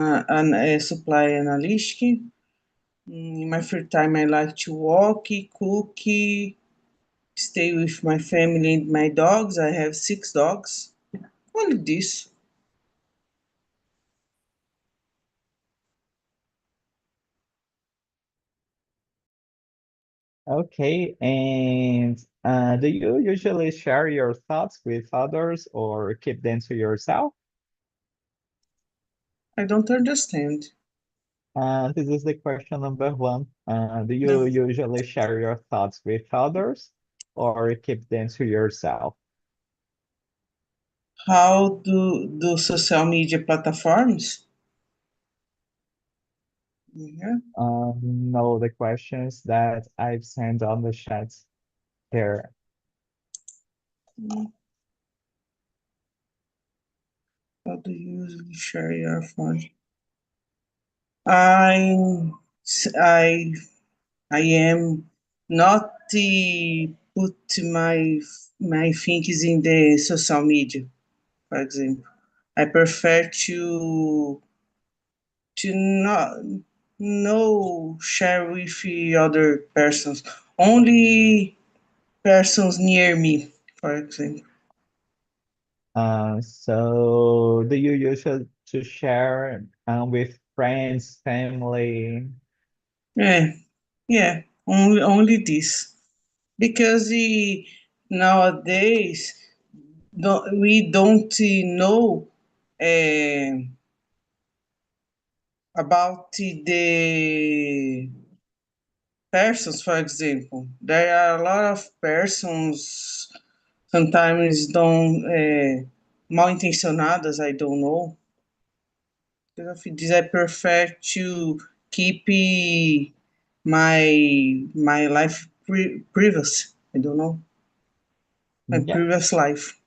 supply analyst. In my free time, I like to walk, cook, stay with my family and my dogs. I have 6 dogs. Only this. Okay, and do you usually share your thoughts with others or keep them to yourself? I don't understand. This is the question number one. Do you No. usually share your thoughts with others or keep them to yourself? How do social media platforms? Yeah. No, the questions that I've sent on the chat here. How do you usually share your phone? I I I am not put my things in the social media, for example. I prefer to not no share with other persons. Only persons near me, for example. So do you usually to share with friends, family? Yeah, yeah. Only this because nowadays we don't know uh, about the persons, for example. There are a lot of persons sometimes don't mal intencionadas, I don't know. Because of this, I prefer to keep my life previous. I don't know my previous Yes, life.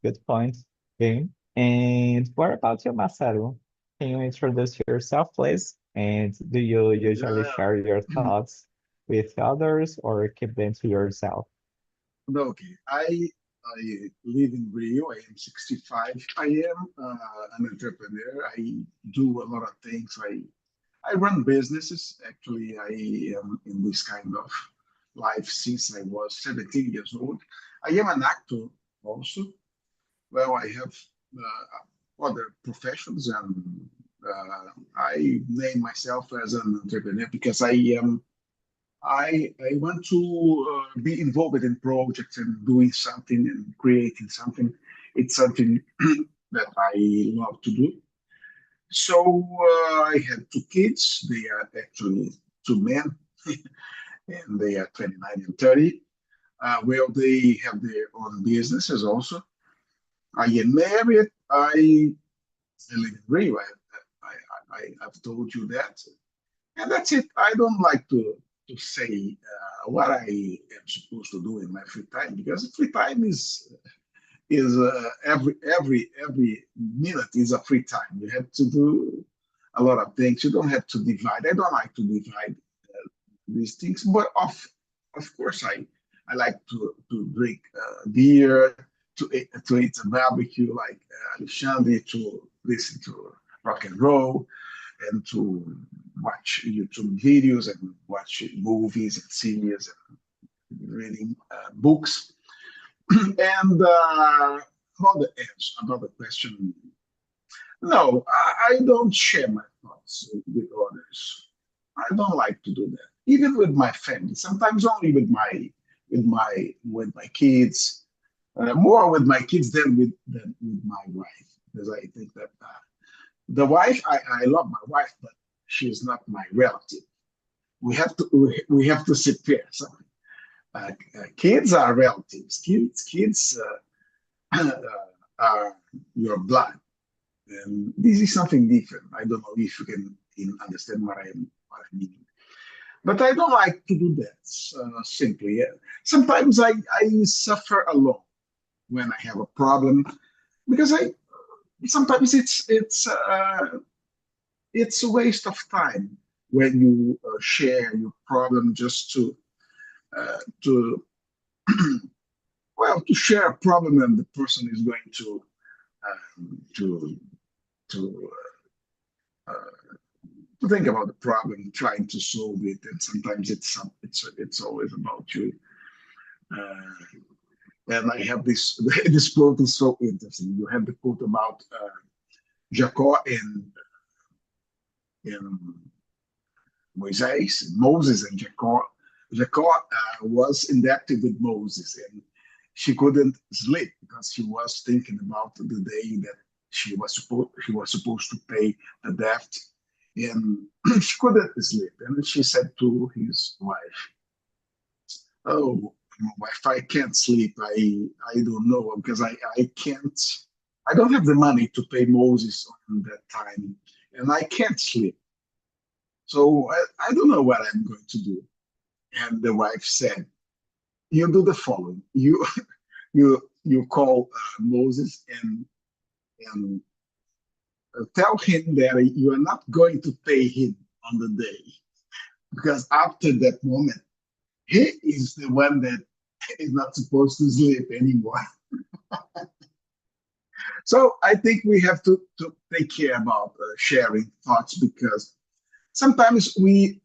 good point. Okay. And what about you, Marcelo? Can you introduce yourself, please? And do you usually Yeah. share your thoughts with others or keep them to yourself? Okay. I live in Rio. I am 65. I am an entrepreneur. I do a lot of things. I run businesses. Actually, I am in this kind of life since I was 17 years old. I am an actor also. Well, I have other professions, and I name myself as an entrepreneur because I want to be involved in projects and doing something and creating something. It's something that I love to do. So I have 2 kids. They are actually 2 men, and they are 29 and 30. Well, they have their own businesses also. I am married. I live in Rio. I've told you that. And that's it. I don't like to say what I am supposed to do in my free time because free time is every minute is a free time. You have to do a lot of things. You don't have to divide. I don't like to divide these things, but of course I like to drink beer, to eat a barbecue like Alexandre, to listen to rock and roll, and to watch YouTube videos and watch movies and series and reading books. And about the question, no, I don't share my thoughts with others. I don't like to do that, even with my family. Sometimes only with my kids, more with my kids than with my wife, because I think that the wife I love my wife, but she's not my relative. We have to separate something. Kids are relatives. Kids are your blood. And this is something different. I don't know if you can understand what I mean. But I don't like to do that simply. Sometimes I suffer alone when I have a problem because I sometimes it's a waste of time when you share your problem just to well to share a problem and the person is going to to think about the problem, trying to solve it, and sometimes it's always about you. And I have this this quote is so interesting. You have the quote about Jacob and Moses and Jacob. Jacob was indebted with Moses, and she couldn't sleep because she was thinking about the day that he was supposed to pay the debt, and she couldn't sleep. And she said to his wife, "Oh, wife, I can't sleep. I don't know because I can't. I don't have the money to pay Moses on that time, and I can't sleep. So I don't know what I'm going to do." And the wife said, "You do the following. You call Moses and tell him that you are not going to pay him on the day because after that moment, he is the one that is not supposed to sleep anymore." So I think we have to take care about sharing thoughts because sometimes we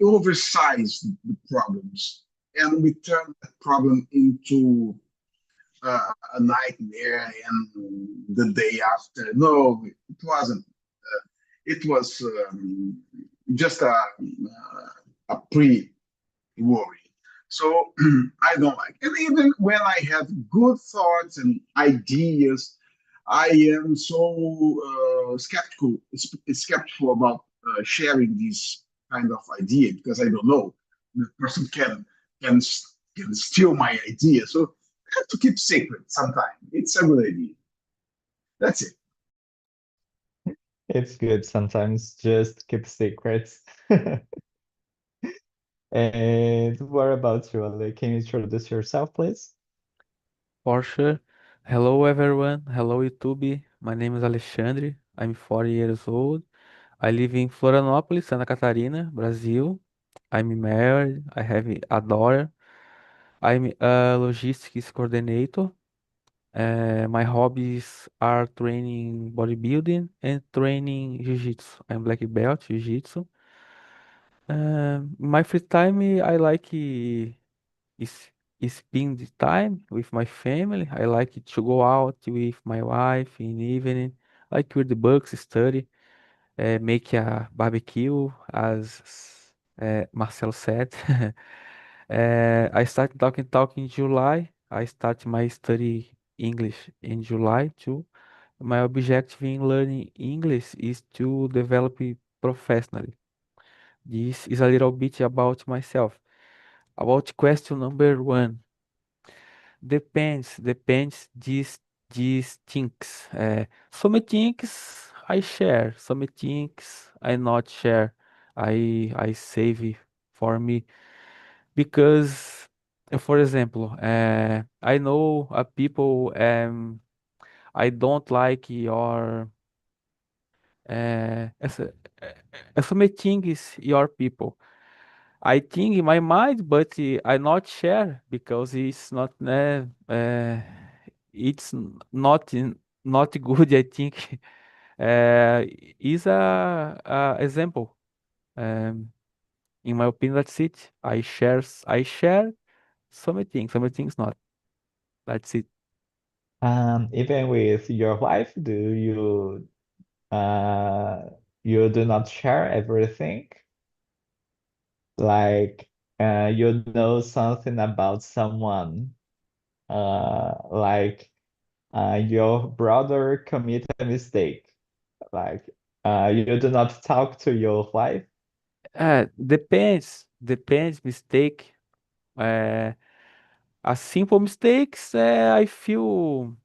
oversize the problems and we turn the problem into a nightmare and the day after. No, it wasn't. It was just a pre-worry. So I don't like. And even when I have good thoughts and ideas, I am so skeptical about sharing this kind of idea because I don't know the person can can steal my idea. So I have to keep secret sometimes. It's a good idea. That's it. It's good sometimes just keep secrets. And what about you, Ale? Can you introduce yourself, please? For sure. Hello, everyone. Hello, YouTube. My name is Alexandre. I'm 40 years old. I live in Florianópolis, Santa Catarina, Brazil. I'm married. I have a daughter. I'm a logistics coordinator. My hobbies are training bodybuilding and training jiu-jitsu. I'm black belt jiu-jitsu. My free time, I like is spend the time with my family. I like to go out with my wife in the evening, like read the books, study, make a barbecue, as Marcelo said. I started talking in July. I start my study English in July too. My objective in learning English is to develop it professionally. This is a little bit about myself. About question number one. Depends these things. Some things I share, some things I not share. I save it for me because, for example, I know people I don't like your as some things your people. I think in my mind, but I not share because it's not it's not not good. I think is a example. Um, in my opinion, that's it. I share some things not. That's it. Even with your wife, do uh you do not share everything? Like you know something about someone, like your brother commit a mistake. Like you do not talk to your wife. Depends mistake. Uh, a simple mistakes. I feel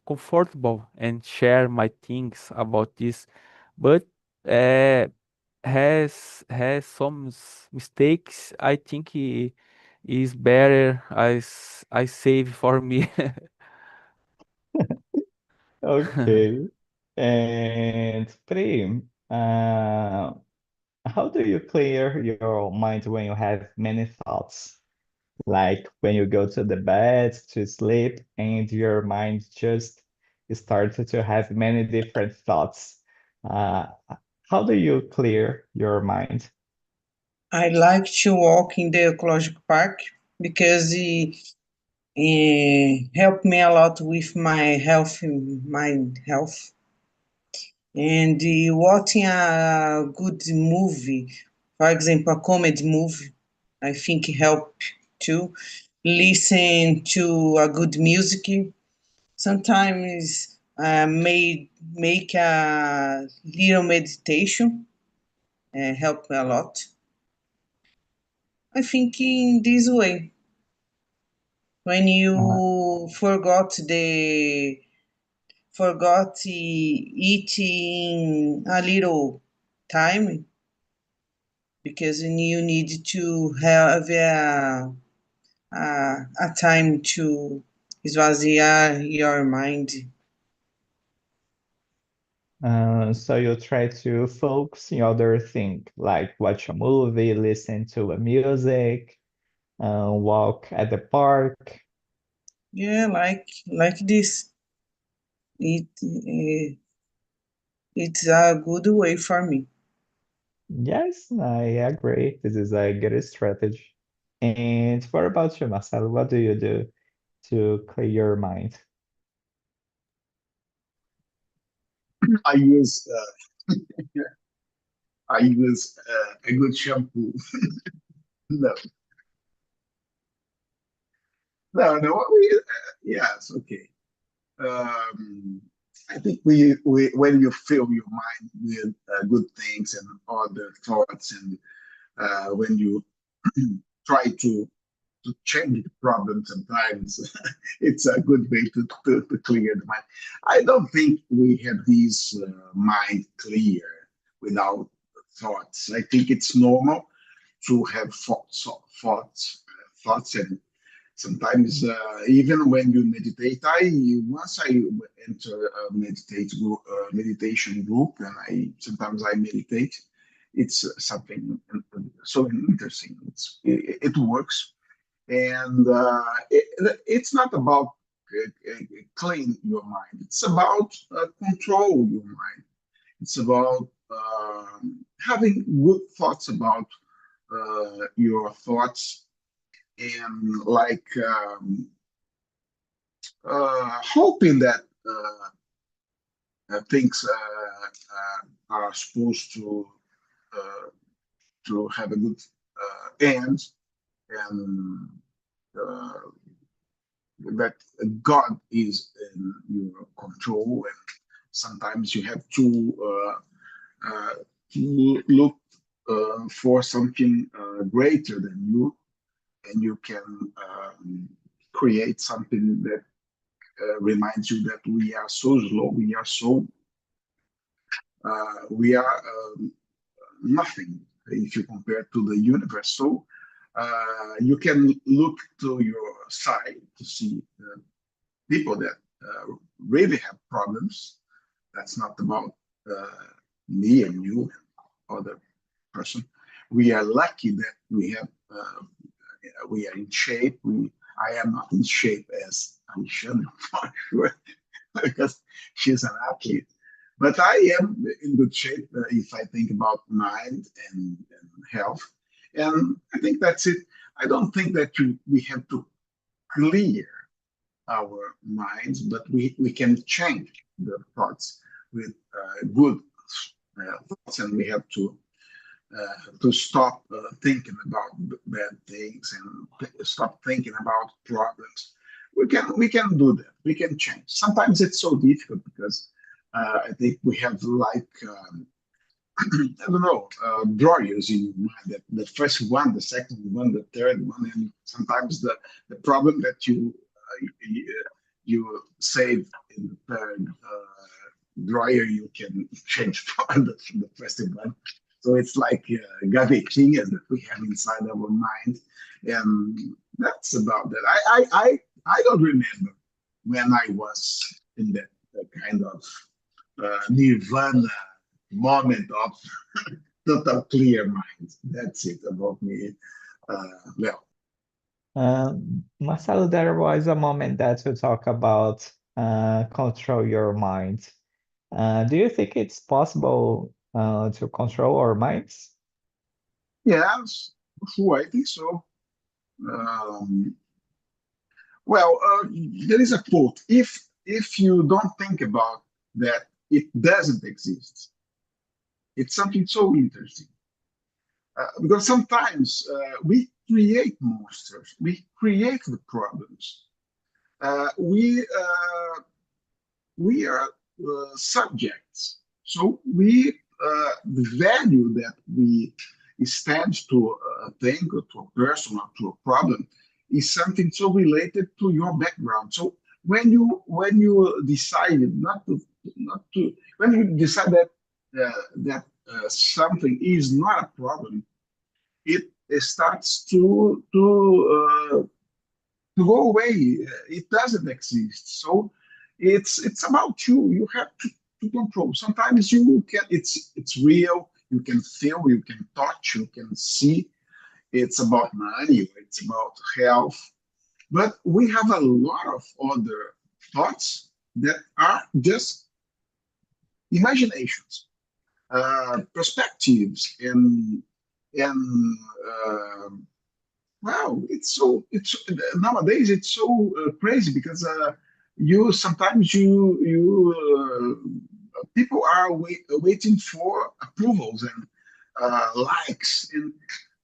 comfortable and share my things about this, but uh, has some mistakes. I think is better as I save for me. Okay. And Pri, how do you clear your mind when you have many thoughts? Like when you go to the bed to sleep and your mind just start to have many different thoughts. Uh, how do you clear your mind? I like to walk in the ecological park because it helped me a lot with my health, mind health. And watching a good movie, for example, a comedy movie, I think help too. Listen to a good music. Sometimes may make a little meditation, help me a lot. I think in this way, when Uh, you forgot eating a little time because you need to have a time to esvaziar your mind. so you try to focus in other thing, like watch a movie, listen to a music, walk at the park. Yeah, like this. It's a good way for me. Yes, I agree. This is a good strategy. And what about you, Marcelo? What do you do to clear your mind? I use a good shampoo. No, no. Yes, okay. Um, I think we when you fill your mind with good things and other thoughts, and when you try to change the problem sometimes, it's a good way to clear the mind. I don't think we have this mind clear without thoughts. I think it's normal to have thoughts, and sometimes even when you meditate, once I enter a meditation group, and I meditate. It's something so interesting. It works, and it's not about clean your mind. It's about control your mind. It's about having good thoughts about your thoughts, and like hoping that things are supposed uh, to have a good end, and uh, that God is in your control, and sometimes you have to look for something greater than you, and you can create something that reminds you that we are so slow, we are nothing if you compare to the universe. So you can look to your side to see people that really have problems. That's not about me and you and other person. We are lucky that we are in shape. I am not in shape as Alexandra, for sure, because she's an athlete. But I am in good shape if I think about mind and health. And I think that's it. I don't think that we have to clear our minds, but we can change the thoughts with good thoughts, and we have to stop thinking about bad things and stop thinking about problems. We can do that. We can change. Sometimes it's so difficult because I think we have like I don't know drawers in mind. The first one, the second one, the third one, and sometimes the problem that you save in the third drawer, you can change for the first one. So it's like gavetinhas that we have inside our mind, and that's about that. I don't remember when I was in that kind of nirvana moment of total clear mind. That's it about me. Well, Marcelo, there was a moment that you talk about control your mind. Do you think it's possible to control our minds? Yes, sure, I think so. Um, well, there is a quote. If you don't think about that, it doesn't exist. It's something so interesting. Because sometimes we create monsters, we create the problems. Uh, we uh, we are subjects, so the value that we stand to a thing or to a person or to a problem is something so related to your background. So when you decided not to when you decide that something is not a problem, it starts to go away. It doesn't exist. So it's about you. You have to control. Sometimes you can. It's real. You can feel. You can touch. You can see. It's about money. It's about health. But we have a lot of other thoughts that are just imaginations, perspectives, and wow, it's nowadays it's so crazy because you sometimes people are waiting for approvals and likes, and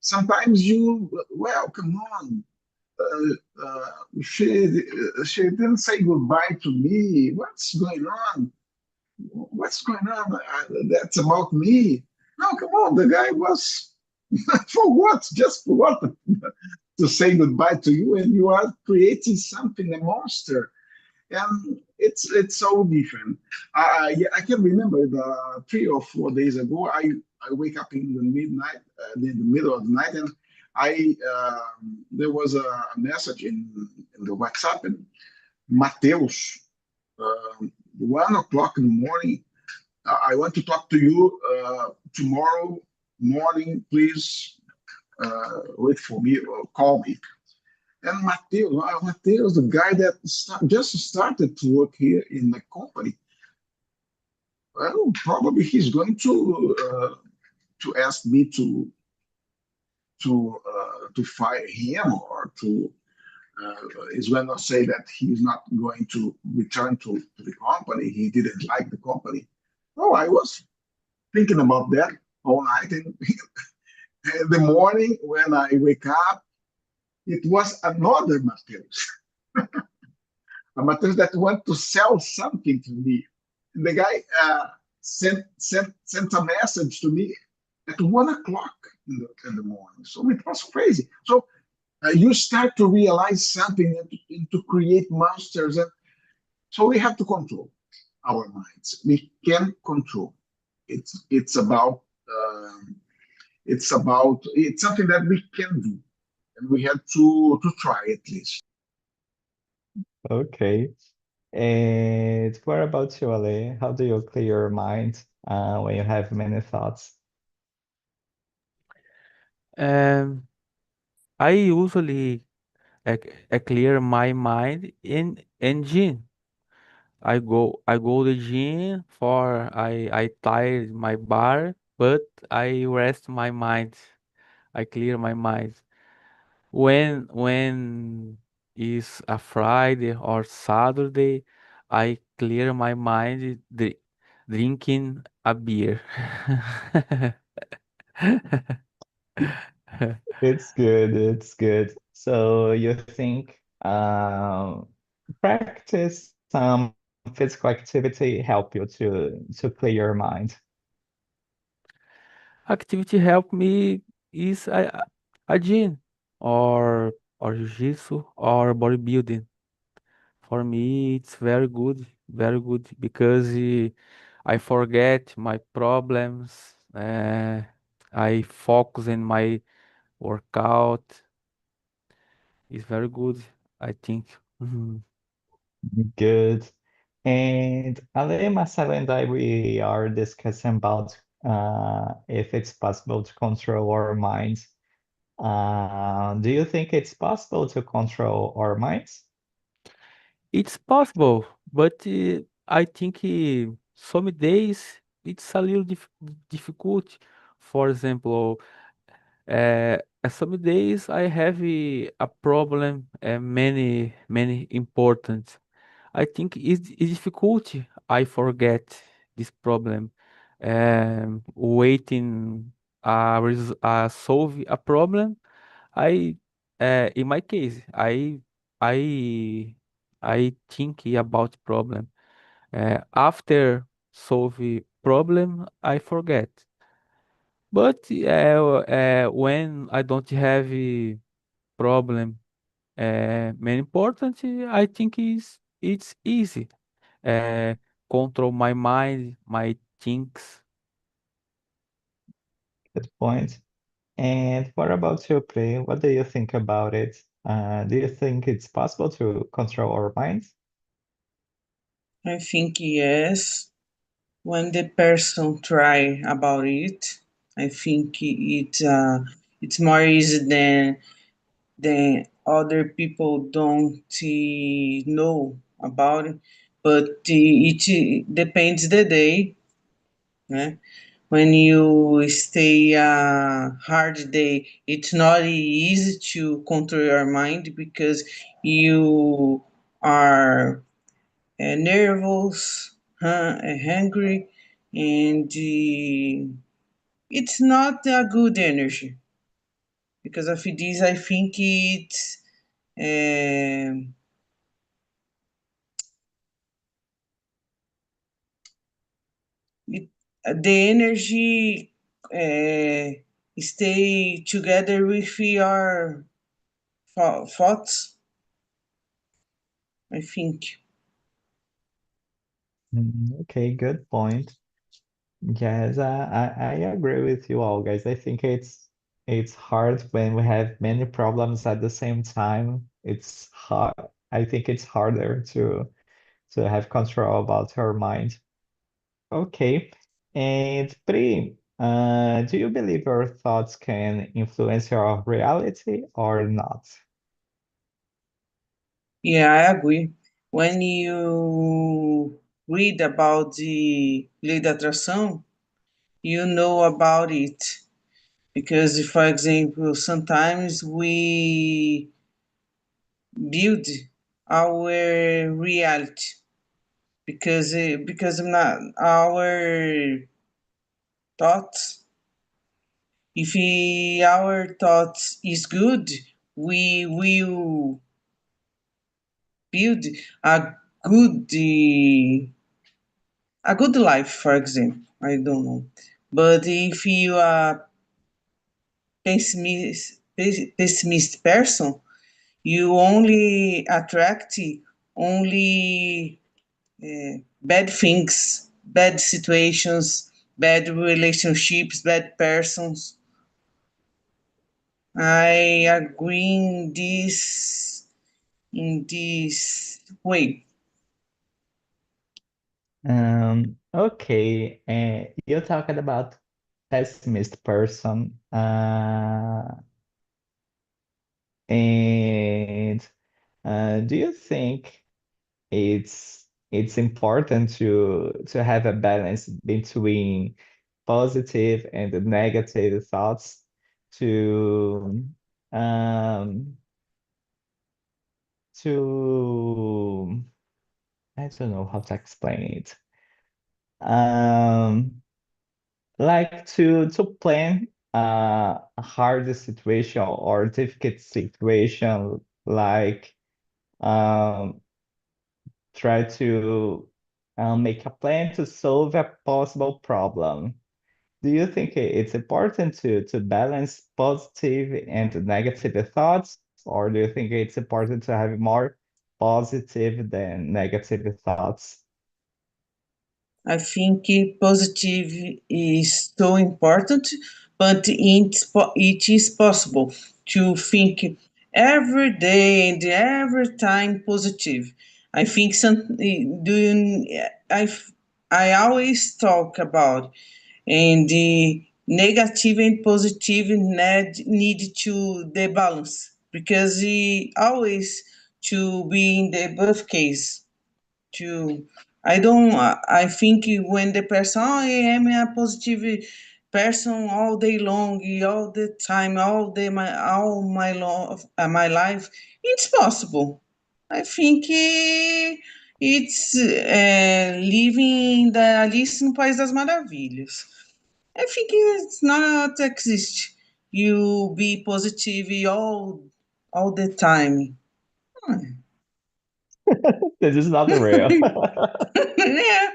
sometimes you well, come on, she didn't say goodbye to me. What's going on? What's going on? That's about me. No, come on, the guy was for what? Just for what? To say goodbye to you, and you are creating something, a monster, and it's so different. Yeah, I can remember the 3 or 4 days ago. I wake up in the midnight, in the middle of the night, and I there was a message in the WhatsApp, and Mateus, 1 o'clock in the morning. I want to talk to you tomorrow morning. Please wait for me or call me. And Mateus, the guy that just started to work here in the company, well, probably he's going to ask me to fire him or to is going to say that he's not going to return to the company. He didn't like the company. Oh, I was thinking about that all night, and in the morning when I wake up, it was another Mateus, a Mateus that want to sell something to me. And the guy sent a message to me at 1 o'clock in the morning. So it was crazy. So you start to realize something and to create monsters. And so we have to control our minds. We can control. It's about it's something that we can do, and we have to try at least. Okay. And what about you, Ale? How do you clear your mind when you have many thoughts? Um, I usually clear my mind in gym. I go to gym for I tire my bar, but I rest my mind. I clear my mind. When is a Friday or Saturday, I clear my mind drinking a beer. It's good. It's good. So you think practice some physical activity help you to clear your mind? Activity help me is a gym or jiu-jitsu or bodybuilding. For me, it's very good because I forget my problems. I focus in my workout. It's very good, I think. Mhm. Good. And Ale, Marcelo, and I, we are discussing about if it's possible to control our minds. Do you think it's possible to control our minds? It's possible, but I think some days it's a little difficult. For example, some days I have a problem, many important. I think it's difficult. I forget this problem. Waiting solve a problem. I in my case, I I think about problem. After solve problem, I forget. But when I don't have a problem, main important, I think is it's easy. Uh, Control my mind, my things. Good point. And what about you, Pri? What do you think about it? Do you think it's possible to control our minds? I think yes. When the person try about it, I think it's more easy than other people don't know about it. But it depends the day, né? When you stay a hard day, it's not easy to control your mind because you are nervous, hungry, and it's not a good energy. Because of this, I think um it, the energy stay together with your thoughts, I think. Okay, good point. Yes, I agree with you all, guys. I think it's hard when we have many problems at the same time. It's hard. I think it's harder to have control about our mind. Okay. And Pri, do you believe your thoughts can influence your reality or not? Yeah, I agree. When you read about the lei da atração, you know about it. Because, for example, sometimes we build our reality because not our thoughts. If our thoughts is good, we will build a good a good life. For example, I don't know, but if you are pessimist person, you only attract only bad things, bad situations, bad relationships, bad persons. I agree in this way. Okay, you're talking about pessimist person, and do you think it's important to have a balance between positive and negative thoughts to um to I don't know how to explain it. Um, like to plan a hard situation or difficult situation, like um, try to make a plan to solve a possible problem. Do you think it's important to balance positive and negative thoughts, or do you think it's important to have more positive than negative thoughts? I think positive is so important, but it is possible to think every day and every time positive. I think doing I always talk about and the negative and positive need to the balance because he always to be in the both case. To I don't. I think when the person, oh, I am a positive person all day long, all the time, my life, it's possible. I think it's living the Alice no País das Maravilhas. I think it's not exist. You be positive all the time. This is not real. Yeah.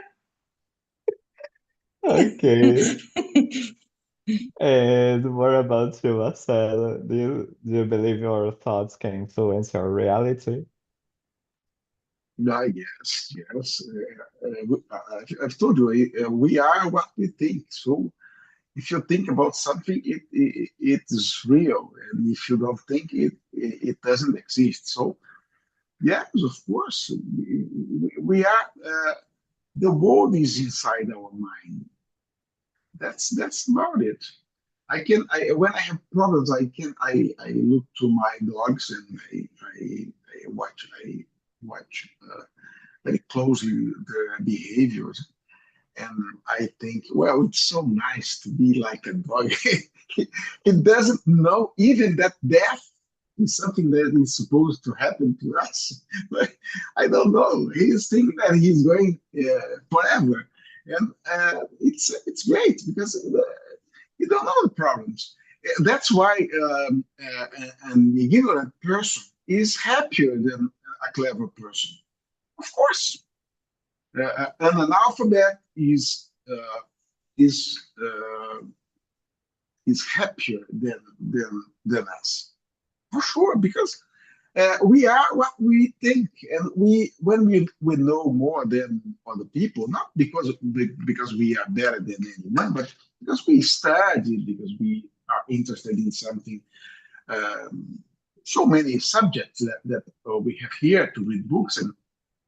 Okay. And what about you, Marcelo? Do you believe your thoughts can influence your reality? Yes, yes. I've told you, we are what we think. So if you think about something, it is real, and if you don't think it doesn't exist. So yes, of course, we are. The world is inside our mind. That's about it. When I have problems, I look to my dogs and I watch very closely their behaviors, and I think, well, it's so nice to be like a dog. It doesn't know even that death is something that is supposed to happen to us. But I don't know. He's thinking that he's going forever, and it's great because you don't know the problems. That's why an ignorant person is happier than a clever person. Of course, an analphabet is is happier than us, for sure, because we are what we think, and when we know more than other people, not because we are better than anyone, but because we study, because we are interested in something. So many subjects that we have here to read books and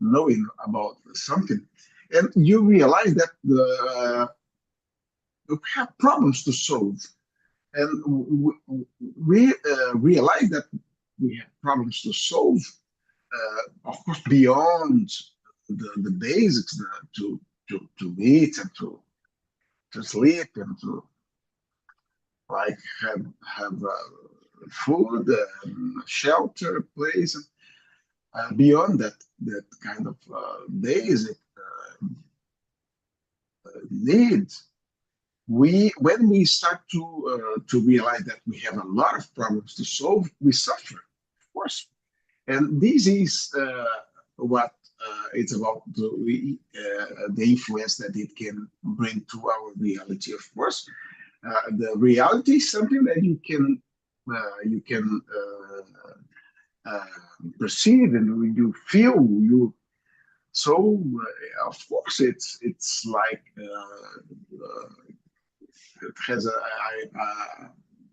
knowing about something, and you realize that we have problems to solve, and we realize that we have problems to solve, of course, beyond the basics, to eat and to sleep and to like have food, shelter, place. Beyond that kind of basic needs, when we start to realize that we have a lot of problems to solve, we suffer, of course. And this is what it's about, the influence that it can bring to our reality. Of course, the reality is something that you can perceive and you feel. So of course it's like it has a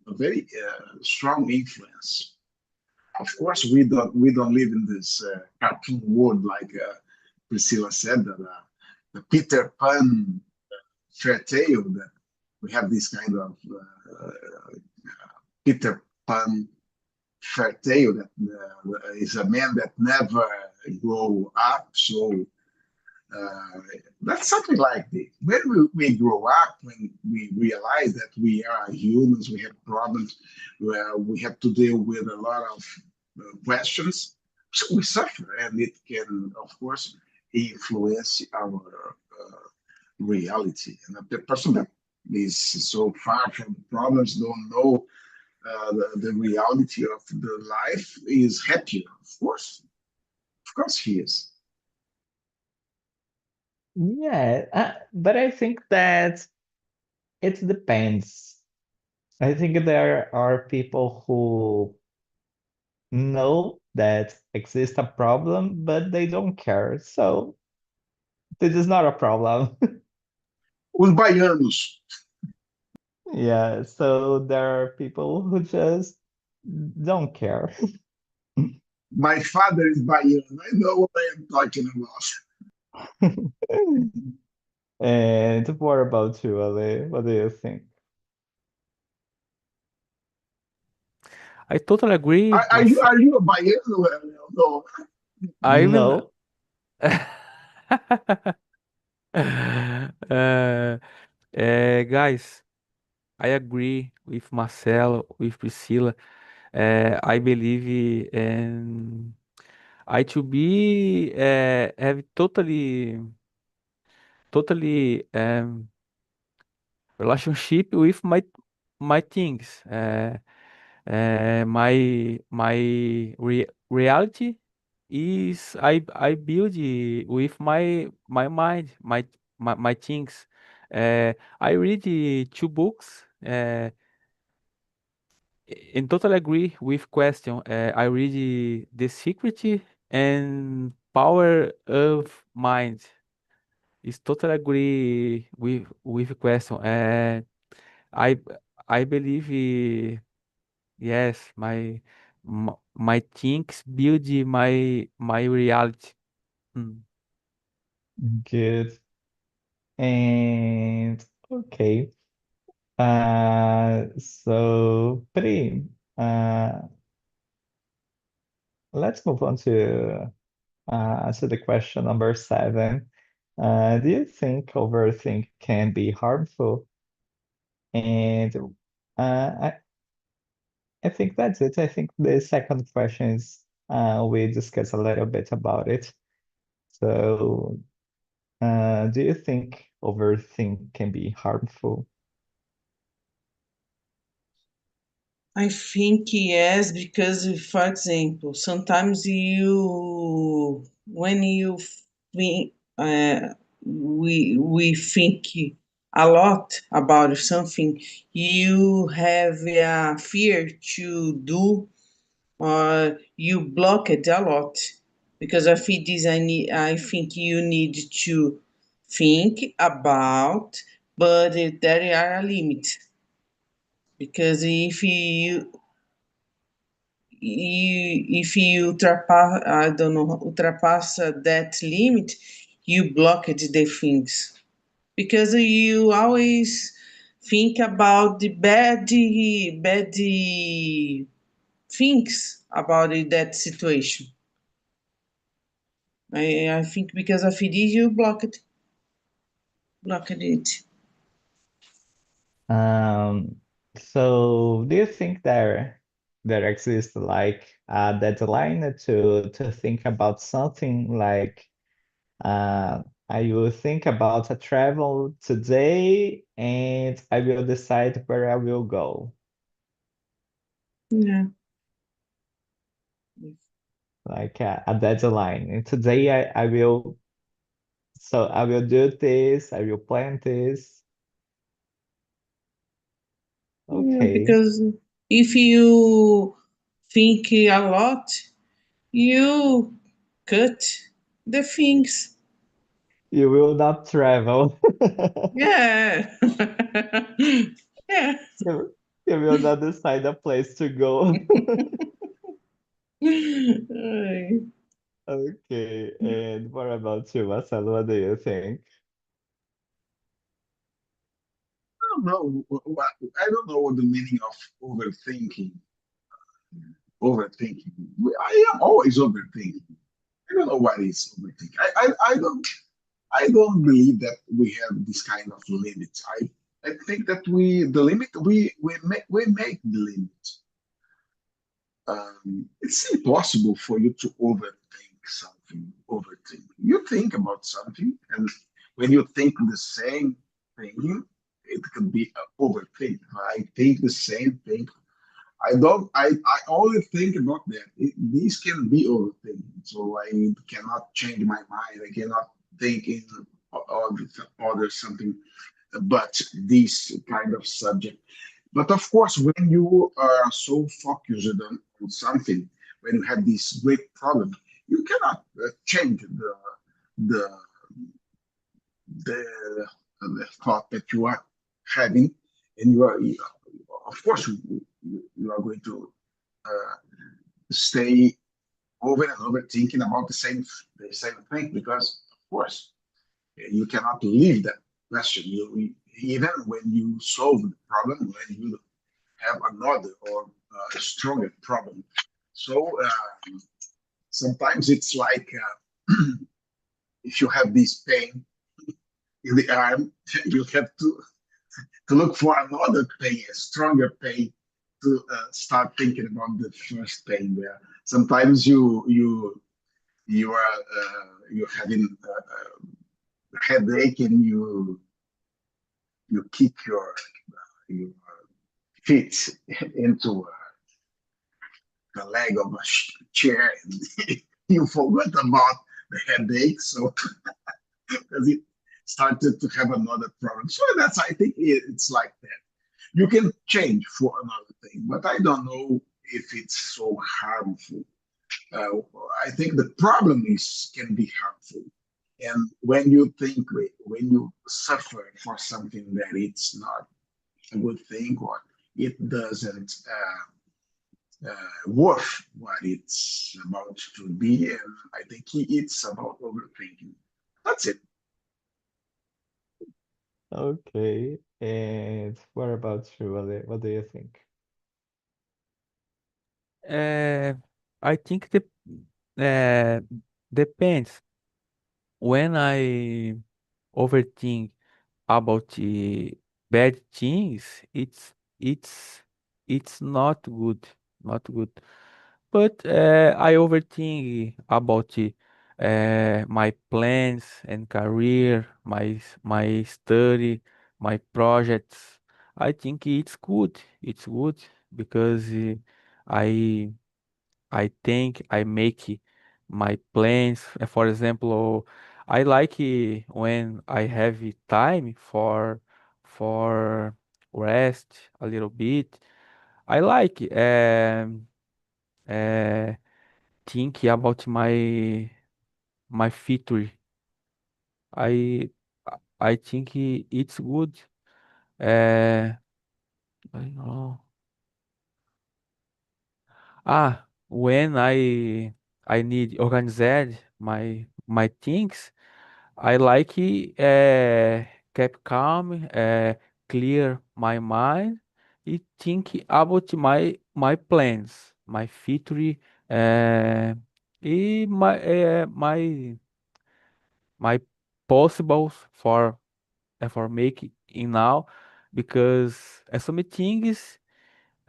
very strong influence. Of course, we don't live in this cartoon world like Priscilla said, that the Peter Pan fairy tale, that we have this kind of Peter Pan fairy tale that is a man that never grow up. So that's something like this. When we grow up, when we realize that we are humans, we have problems, where we have to deal with a lot of questions, so we suffer, and it can, of course, influence our reality. And the person that is so far from problems, don't know the reality of the life, is happier. Of course, he is. Yeah, but I think that it depends. I think there are people who know that exists a problem, but they don't care. So this is not a problem. Os baianos. Yeah, so there are people who just don't care. My father is Baiano. I know what I am talking about. And what about you, Ale? What do you think? I totally agree. Are you a baiano? No. I even No. uh, guys, I agree with Marcelo, with Priscilla. I believe in I to be have totally relationship with my things. My reality is I build it with my mind, my things. I read the two books. And totally agree with question. I read The Secret and Power of Mind. Is totally agree with question. I I believe yes, my things build my reality. Mm. Good. And okay. So Pri, uh, let's move on to the question number 7. Do you think overthink can be harmful? And I think that's it. I think the second question is we discussed a little bit about it. So, do you think overthink can be harmful? I think yes, because for example, sometimes when you think, we think a lot about something, you have a fear to do, or you block it a lot. Because I think I think you need to think about, but there are a limit. Because if you I don't know, ultrapassa that limit, you blocked the things. Because you always think about the bad things about that situation. I think because of it, you blocked it. Um, so do you think there exists like a deadline to think about something like I will think about a travel today and I will decide where I will go. Yeah. Like a deadline. And today I will so I will do this, I will plan this. Yeah, Okay. because if you think a lot, you cut the things. You will not travel. Yeah. Yeah. You, you will not decide a place to go. Ay. Okay, and what about you, Marcelo? What do you think? I don't know. I don't know what the meaning of overthinking. Overthinking. I am always overthinking. I don't know what is overthinking. I don't believe that we have this kind of limits. I think that the limit we make the limit. It's impossible for you to overthink something. Overthink. You think about something, and when you think the same thing, it could be overthink. I think the same thing. I don't. I only think about that. These can be overthinking, so I cannot change my mind. I cannot think in other something, but this kind of subject. But of course, when you are so focused on something, when you have this great problem, you cannot change the the thought that you are having, and of course, you are going to uh, stay over and over thinking about the same thing because, of course, you cannot leave that question. Even when you solve the problem, when you have another or a stronger problem. So sometimes it's like if you have this pain in the arm, you have to look for another pain, a stronger pain, to start thinking about the first pain. Where sometimes you are you're having a headache and you kick your feet into the leg of a chair and you forgot about the headache, so because it started to have another problem. So that's, I think it's like that. You can change for another thing, but I don't know if it's so harmful. Uh, I think the problem is can be harmful, and when you think when you suffer for something that it's not a good thing or it doesn't worth what it's about to be, and I think it's about overthinking. That's it. Okay. And what about you, Ale? What do you think? Uh, I think uh, depends. When I overthink about the bad things, it's not good, not good. But I overthink about my plans and career, my study, my projects. I think it's good. It's good because I I think I make my plans. For example, I like when I have time for rest a little bit. I like uh, think about my future. I I think it's good. Uh, I know. When I need organize my things, I like keep calm, clear my mind, and think about my plans, my future, uh, e my possibles for making now, because some things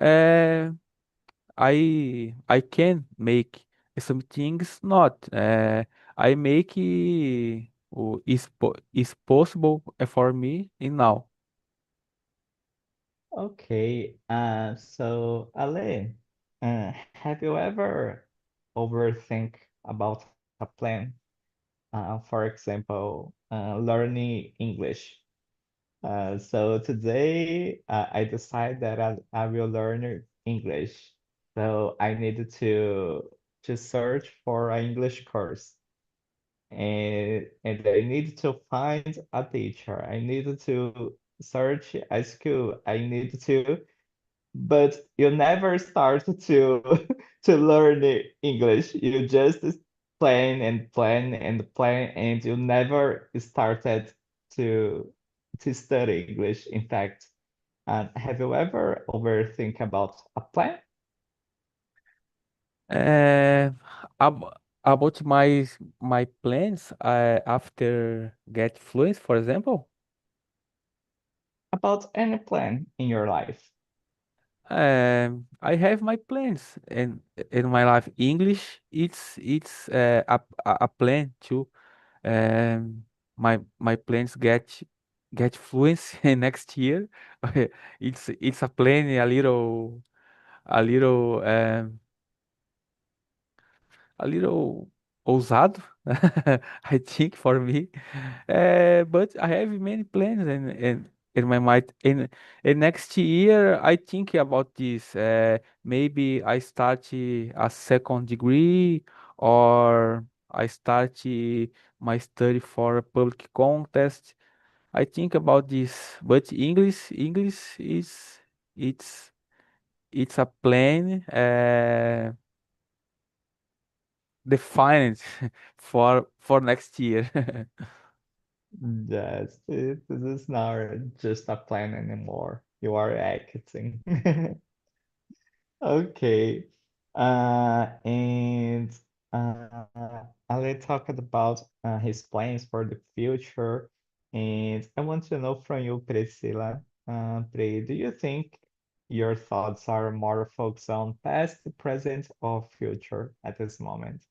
uh, I can make, some things not. I make is possible for me in now. Okay. So Ale, have you ever overthink about a plan? For example, learning English. So today I decide that I will learn English. So I needed to search for an English course. And I need to find a teacher. I need to search a school. I need to, but you never start to to learn English. You just plan and plan and plan, and you never started to to study English. In fact, have you ever overthink about a plan? Uh, ab about my plans after get fluent, for example. About any plan in your life? I have my plans in my life. English, it's a plan too. My plans get fluency next year. It's a plan a little a little ousado, I think for me. But I have many plans in my mind. In next year, I think about this. Maybe I start a second degree, or I start my study for a public contest. I think about this. But English is it's it's a plan. Defined for next year. Yes, this is not just a plan anymore. You are acting. Okay. And Ale talked about his plans for the future. And I want to know from you, Priscilla, do you think your thoughts are more focused on past, present, or future at this moment?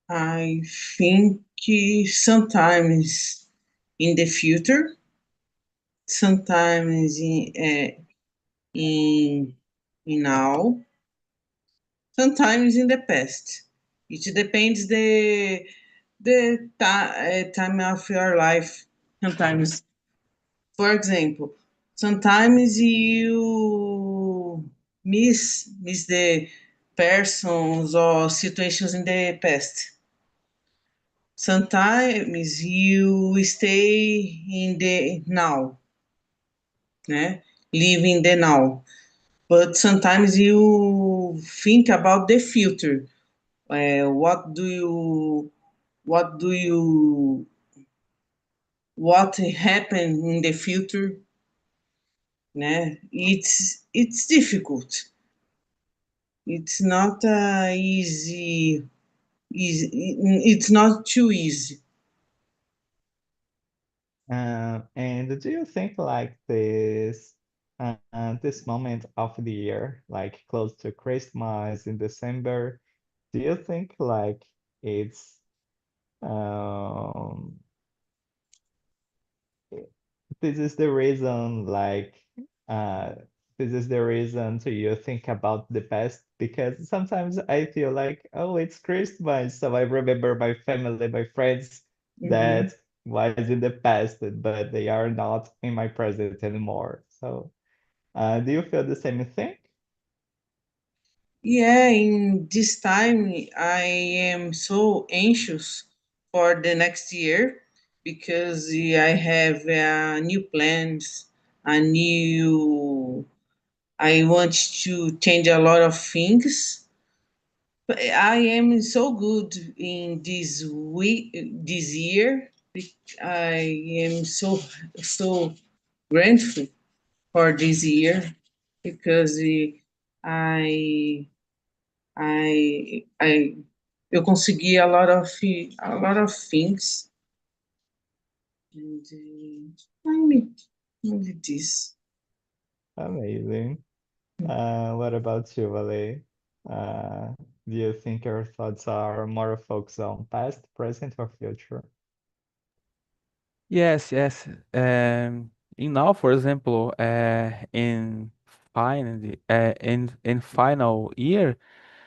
I think sometimes in the future, sometimes in now, sometimes in the past. It depends the time of your life. Sometimes, for example, sometimes you miss the persons or situations in the past. Sometimes you stay in the now, né? Live in the now. But sometimes you think about the future. What do you what happen in the future, né? It's difficult. It's not easy. It's not too easy. And do you think like this moment of the year, like close to Christmas in December, do you think like it's um this is the reason like uh this is the reason to you think about the past? Because sometimes I feel like, oh, it's Christmas, so I remember my family, my friends that Mhm. was in the past, but they are not in my present anymore. So do you feel the same thing? Yeah, in this time, I am so anxious for the next year because I have new plans, a new. I want to change a lot of things. But I am so good in this year. I am so grateful for this year because I I eu consegui a lot of things and only this. Amazing. What about you, Vale? Uh, do you think your thoughts are more focused on past, present, or future? Yes, yes. In now, for example, in final year,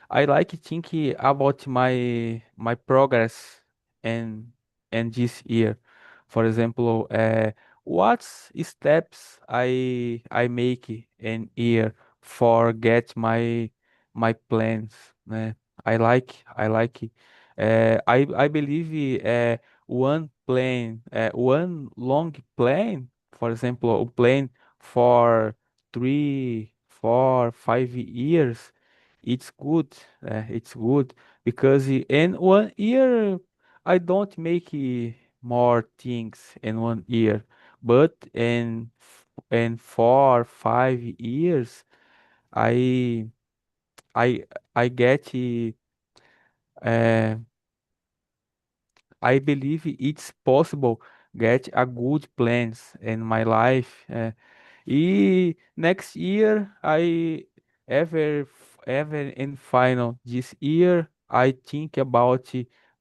I like thinking about my progress and this year. For example, what steps I make in year for get my plans. I like. I believe one long plan, for example, a plan for 3, 4, 5 years. It's good because in one year I don't make more things in one year, but in 4, 5 years I I I get uh, I believe it's possible get a good plans in my life. Next year I ever in final this year I think about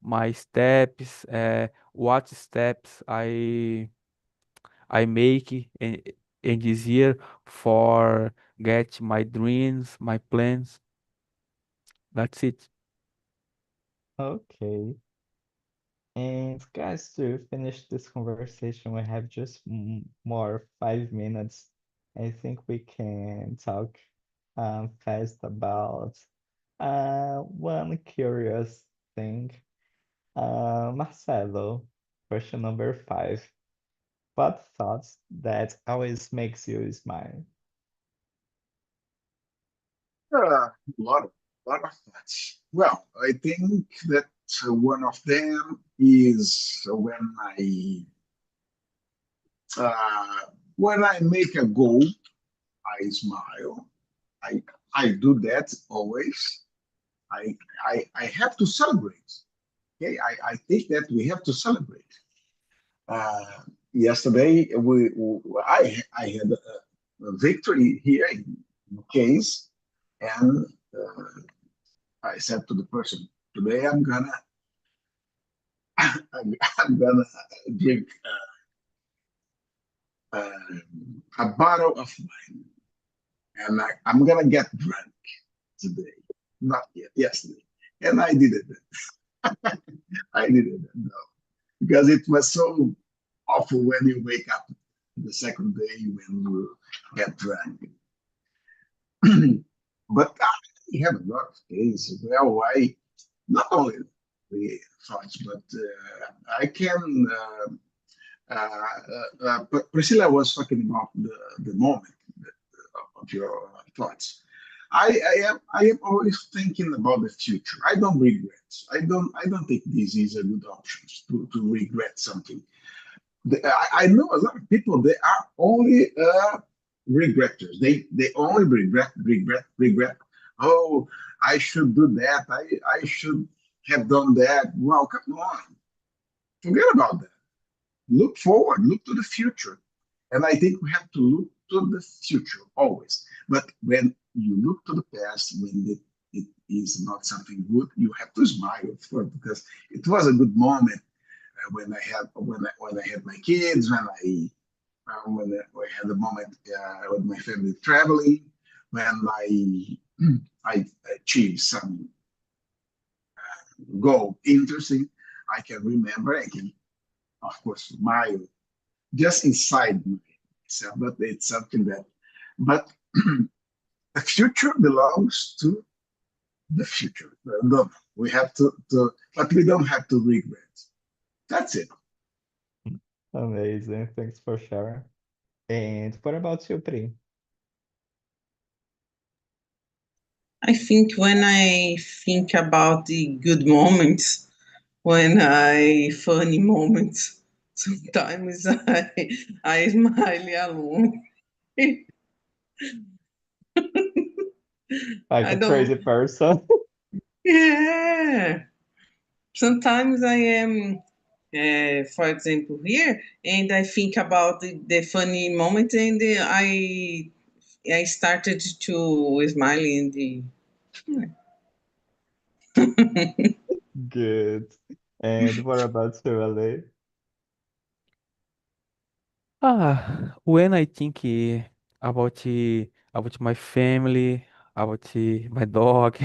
my steps, what steps I make in this year for get my dreams, my plans. That's it. Okay. And guys, to finish this conversation, we have just more 5 minutes. I think we can talk fast about one curious thing. Marcelo, question number 5. What thoughts that always makes you smile? Lot of lot of thoughts. Well, I think that one of them is when Uh, when I make a goal, I smile. I I do that always. I have to celebrate. Okay, I think that we have to celebrate. Uh, Yesterday, I had a victory here in case, and uh, I said to the person, "Today I'm gonna drink uh, a bottle of wine, and I'm gonna get drunk today, not yet, yesterday." And I did it. I did it because it was so awful when you wake up the second day when you get drunk. But I have a lot of cases. Well, I not only the thoughts, but I can. Priscilla was talking about the moment of your thoughts. I am always thinking about the future. I don't regret. I don't think this is a good option to regret something. I know a lot of people. They are only regretters. They only regret. Oh, I should do that. I should have done that. Well, come on, forget about that. Look forward. Look to the future. And I think we have to look to the future always. But when you look to the past, when it is not something good, you have to smile, of course, because it was a good moment when I had my kids, when I had a moment with my family traveling, when I achieved some goal interesting. I can remember. I can, of course, smile just inside myself, but it's something that. But the future belongs to the future. No, we have but we don't have to regret. That's it. Amazing. Thanks for sharing. And what about you, Pri? I think when I think about the good moments, when I funny moments, sometimes I smile alone. Like I a don't. crazy person. Yeah. Sometimes I am, for example, here, and I think about the funny moment, and I started to smile in the. Good. And what about you, Ale? When I think about my family, about my dog,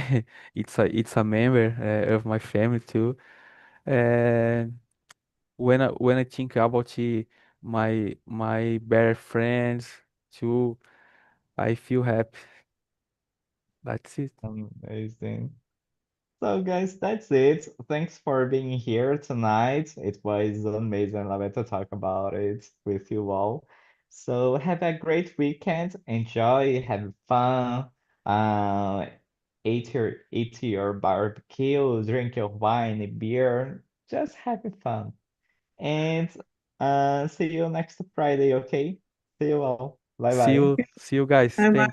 it's a member of my family too. And when I think about my better friends too, I feel happy. That's it. Amazing. So, guys, that's it. Thanks for being here tonight. It was amazing. I love to talk about it with you all. So, have a great weekend. Enjoy, have fun. Uh, eat your barbecue, drink your wine, beer. Just have fun. And see you next Friday, okay? See you all. Bye bye. See you guys. Bye Thank you. bye.